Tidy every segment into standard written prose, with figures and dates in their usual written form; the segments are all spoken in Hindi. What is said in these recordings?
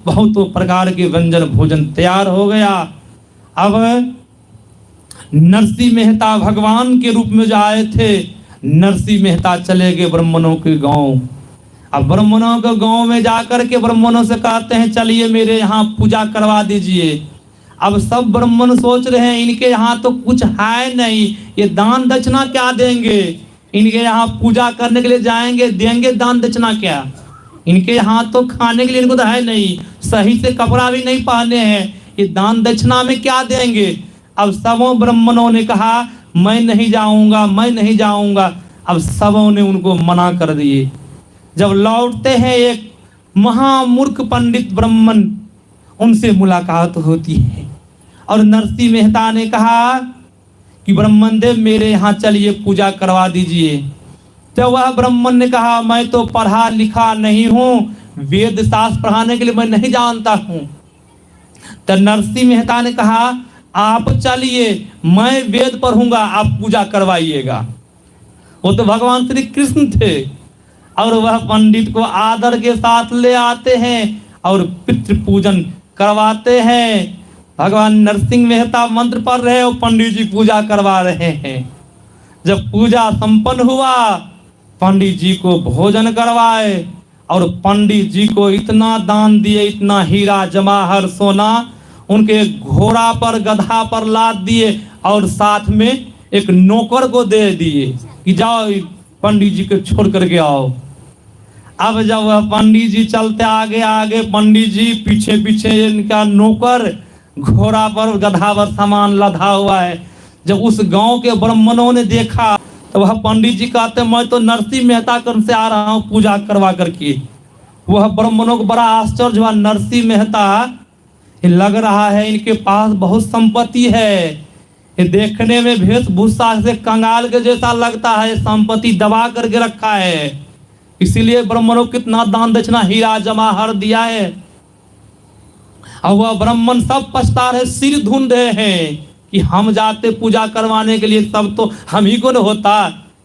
बहुत प्रकार के व्यंजन भोजन तैयार हो गया। अब नरसिंह मेहता भगवान के रूप में जो आए थे, नरसिंह मेहता चले गए ब्राह्मणों के गांव। अब ब्राह्मणों के गांव में जाकर के ब्राह्मणों से कहते हैं चलिए मेरे यहाँ पूजा करवा दीजिए। अब सब ब्राह्मण सोच रहे हैं इनके यहाँ तो कुछ है नहीं, ये दान दक्षिणा क्या देंगे, इनके यहाँ पूजा करने के लिए जाएंगे, देंगे दान दक्षिणा क्या, इनके यहाँ तो खाने के लिए इनको तो है नहीं, सही से कपड़ा भी नहीं पहने हैं, ये दान दक्षिणा में क्या देंगे। अब सबों ब्राह्मणों ने कहा मैं नहीं जाऊंगा, मैं नहीं जाऊंगा। अब सबों ने उनको मना कर दिए। जब लौटते हैं एक महामूर्ख पंडित ब्राह्मण, उनसे मुलाकात होती है और नरसिंह मेहता ने कहा कि ब्राह्मण देव मेरे यहाँ चलिए पूजा करवा दीजिए। तो वह ब्राह्मण ने कहा मैं तो पढ़ा लिखा नहीं हूँ, वेद शास्त्र पढ़ाने के लिए मैं नहीं जानता हूँ। तो नरसिंह मेहता ने कहा आप चलिए, मैं वेद पढ़ूंगा, आप पूजा करवाइएगा। वो तो भगवान श्री कृष्ण थे। और वह पंडित को आदर के साथ ले आते हैं और पितृ पूजन करवाते हैं। भगवान नरसिंह मेहता मंत्र पढ़ रहे और पंडित जी पूजा करवा रहे हैं। जब पूजा संपन्न हुआ, पंडित जी को भोजन करवाए और पंडित जी को इतना दान दिए, इतना हीरा जवाहर सोना, उनके घोड़ा पर गधा पर लाद दिए और साथ में एक नौकर को दे दिए कि जाओ पंडित जी को छोड़ करके आओ। अब जब वह पंडित जी चलते आगे आगे, पंडित जी पीछे पीछे, इनका नौकर घोड़ा पर गधा पर सामान लदा हुआ है। जब उस गांव के ब्राह्मणों ने देखा तो वह पंडित जी कहते मैं तो नरसिंह मेहता कर से आ रहा हूँ पूजा करवा करके। वह ब्राह्मणों को बड़ा आश्चर्य हुआ, नरसिंह मेहता लग रहा है इनके पास बहुत संपत्ति है, ये देखने में वेशभूषा से कंगाल के जैसा लगता है, संपत्ति दबा करके रखा है, इसीलिए ब्राह्मणों को कितना दान दक्षिणा हीरा जवाहर दिया है। और वह ब्राह्मण सब पछता रहे, सिर ढूंढ रहे हैं कि हम जाते पूजा करवाने के लिए, सब तो हम ही को न होता,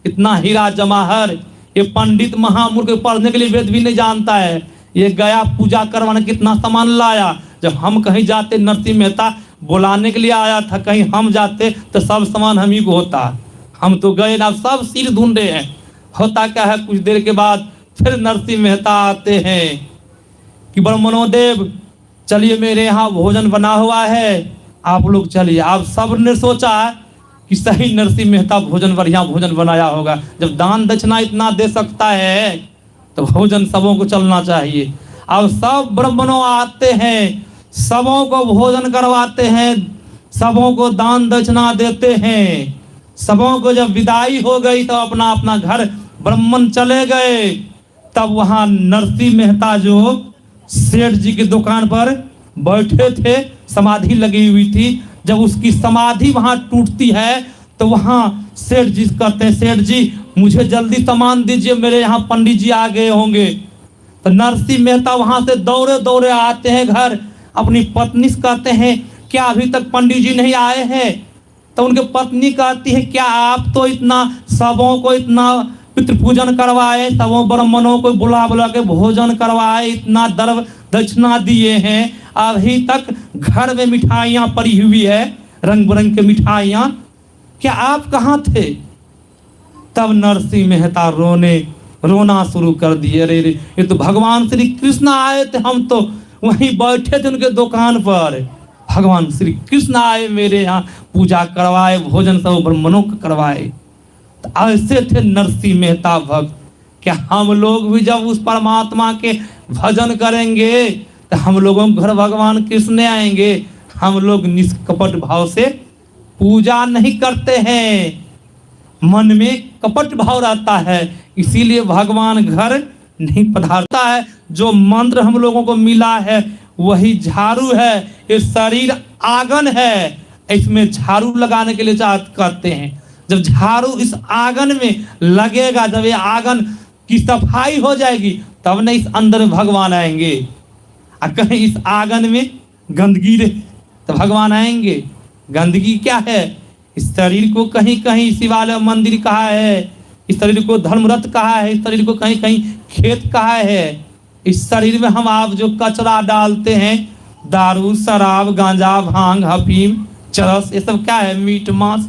इतना हीरा जवाहर। ये पंडित महामूर्ख पढ़ने के लिए वेद भी नहीं जानता है, ये गया पूजा करवाने कितना सामान लाया। जब हम कहीं जाते, नरसिंह मेहता बुलाने के लिए आया था, कहीं हम जाते तो सब सामान हम ही को होता, हम तो गए ना। सब सिर ढूंढे हैं। होता क्या है, कुछ देर के बाद फिर नरसिंह मेहता आते हैं कि ब्राह्मणों देव चलिए मेरे यहाँ भोजन बना हुआ है, आप लोग चलिए। आप सब ने सोचा कि सही नरसिंह मेहता भोजन बढ़िया भोजन बनाया होगा, जब दान दक्षिणा इतना दे सकता है तो भोजन सबों को चलना चाहिए। अब सब ब्राह्मणों आते हैं, सबों को भोजन करवाते हैं, सबों को दान दक्षिणा देते हैं। सबों को जब विदाई हो गई तो अपना अपना घर ब्राह्मण चले गए। तब वहां नरसिंह मेहता जो सेठ जी की दुकान पर बैठे थे, समाधि लगी हुई थी, जब उसकी समाधि वहां टूटती है तो वहां सेठ जी कहते हैं सेठ जी मुझे जल्दी सामान दीजिए, मेरे यहाँ पंडित जी आ गए होंगे। तो नरसिंह मेहता वहां से दौड़े दौड़े आते हैं घर, अपनी पत्नी से कहते हैं क्या अभी तक पंडित जी नहीं आए हैं। तो उनके पत्नी कहती है क्या आप तो इतना सबों को इतना पितृ पूजन करवाए, सबों ब्राह्मणों को बुला बुला के भोजन करवाए, इतना दर्व दक्षिणा दिए हैं, अभी तक घर में मिठाइयाँ पड़ी हुई है, रंग बिरंग के मिठाइयाँ, क्या आप कहाँ थे। तब नरसिंह मेहता रोना शुरू कर दिए, अरे ये तो भगवान श्री कृष्ण आए थे, हम तो वहीं बैठे थे उनके दुकान पर, भगवान श्री कृष्ण आए मेरे यहाँ पूजा करवाए, भोजन सब ब्राह्मणों को करवाए। तो ऐसे थे नरसिंह मेहता भक्त। क्या हम लोग भी जब उस परमात्मा के भजन करेंगे तो हम लोगों के घर भगवान कृष्ण आएंगे। हम लोग निष्कपट भाव से पूजा नहीं करते हैं, मन में कपट भाव रहता है, इसीलिए भगवान घर नहीं पधारता है। जो मंत्र हम लोगों को मिला है वही झाड़ू है, ये शरीर आंगन है, इसमें झाड़ू लगाने के लिए कहते हैं। जब झाड़ू इस आंगन में लगेगा, जब ये आंगन की सफाई हो जाएगी तब न इस अंदर में भगवान आएंगे। और कहीं इस आंगन में गंदगी रहे तो भगवान आएंगे। गंदगी क्या है, इस शरीर को कहीं कहीं शिवालय मंदिर कहा है, इस शरीर को धर्मरथ कहा है, इस शरीर को कहीं कहीं खेत कहा है, इस शरीर में हम आप जो कचरा डालते हैं, दारू, शराब, गांजा, भांग, अफीम, चरस, ये सब क्या है? मीट, मांस।